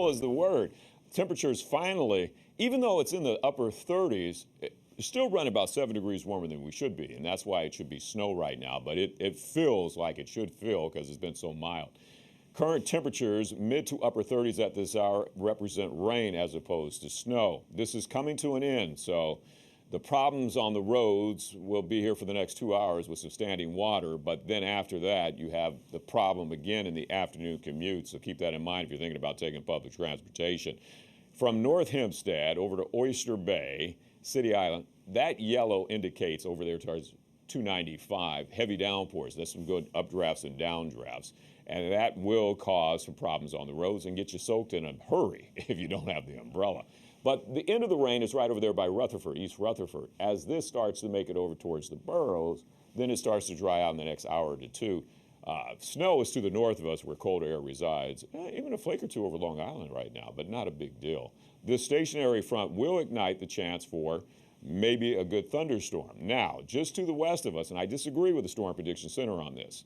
stable is the word. Temperatures finally, even though it's in the upper 30s, it's still running about 7 degrees warmer than we should be, and that's why it should be snow right now. But it feels like it should feel because it's been so mild. Current temperatures, mid to upper 30s at this hour, represent rain as opposed to snow. This is coming to an end, so the problems on the roads will be here for the next 2 hours with some standing water, but then after that, you have the problem again in the afternoon commute, so keep that in mind if you're thinking about taking public transportation. From North Hempstead over to Oyster Bay, City Island, that yellow indicates over there towards 295, heavy downpours. That's some good updrafts and downdrafts. And that will cause some problems on the roads and get you soaked in a hurry if you don't have the umbrella. But the end of the rain is right over there by Rutherford, East Rutherford. As this starts to make it over towards the boroughs, then it starts to dry out in the next hour to two. Snow is to the north of us where cold air resides. Even a flake or two over Long Island right now, but not a big deal. This stationary front will ignite the chance for maybe a good thunderstorm. Now, just to the west of us, and I disagree with the Storm Prediction Center on this,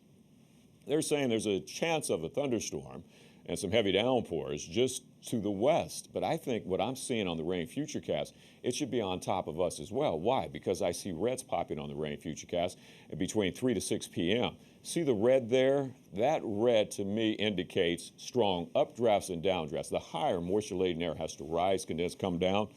they're saying there's a chance of a thunderstorm and some heavy downpours just to the west. But I think what I'm seeing on the rain futurecast, it should be on top of us as well. Why? Because I see reds popping on the rain futurecast between 3 to 6 p.m. See the red there? That red to me indicates strong updrafts and downdrafts. The higher moisture-laden air has to rise, condense, come down.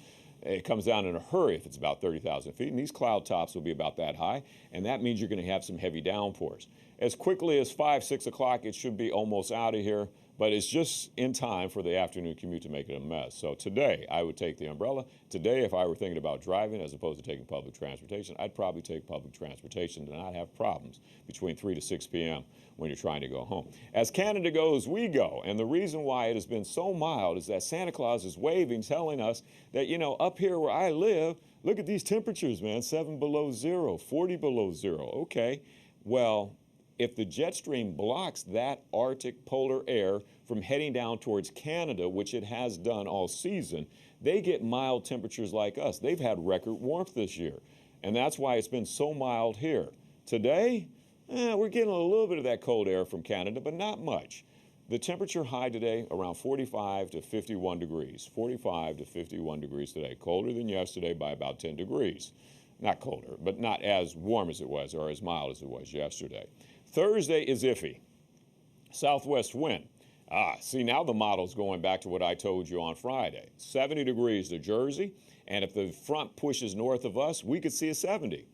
It comes down in a hurry if it's about 30,000 feet, and these cloud tops will be about that high, and that means you're going to have some heavy downpours. As quickly as 5, 6 o'clock, it should be almost out of here, but it's just in time for the afternoon commute to make it a mess. So today, I would take the umbrella. Today, if I were thinking about driving as opposed to taking public transportation, I'd probably take public transportation to not have problems between 3 to 6 p.m. when you're trying to go home. As Canada goes, we go. And the reason why it has been so mild is that Santa Claus is waving, telling us that, you know, up here where I live, look at these temperatures, man, 7 below zero, 40 below zero. Okay, well, if the jet stream blocks that Arctic polar air from heading down towards Canada, which it has done all season, they get mild temperatures like us. They've had record warmth this year, and that's why it's been so mild here. Today, we're getting a little bit of that cold air from Canada, but not much. The temperature high today around 45 to 51 degrees. 45 to 51 degrees today. Colder than yesterday by about 10 degrees. Not colder, but not as warm as it was or as mild as it was yesterday. Thursday is iffy. Southwest wind. See, now the model's going back to what I told you on Friday. 70 degrees to Jersey, and if the front pushes north of us, we could see a 70.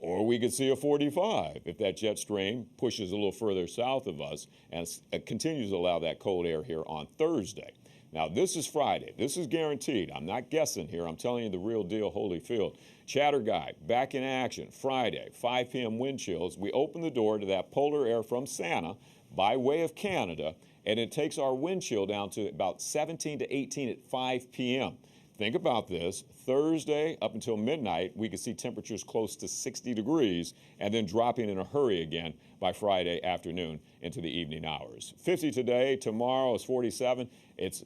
Or we could see a 45 if that jet stream pushes a little further south of us and continues to allow that cold air here on Thursday. Now, this is Friday. This is guaranteed. I'm not guessing here. I'm telling you the real deal, Holyfield. Chatter Guide, back in action. Friday, 5 p.m. wind chills. We open the door to that polar air from Santa by way of Canada, and it takes our wind chill down to about 17 to 18 at 5 p.m. Think about this. Thursday up until midnight, we could see temperatures close to 60 degrees and then dropping in a hurry again by Friday afternoon into the evening hours. 50 today, tomorrow is 47. It's,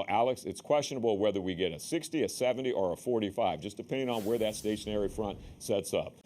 Alex, it's questionable whether we get a 60, a 70, or a 45, just depending on where that stationary front sets up.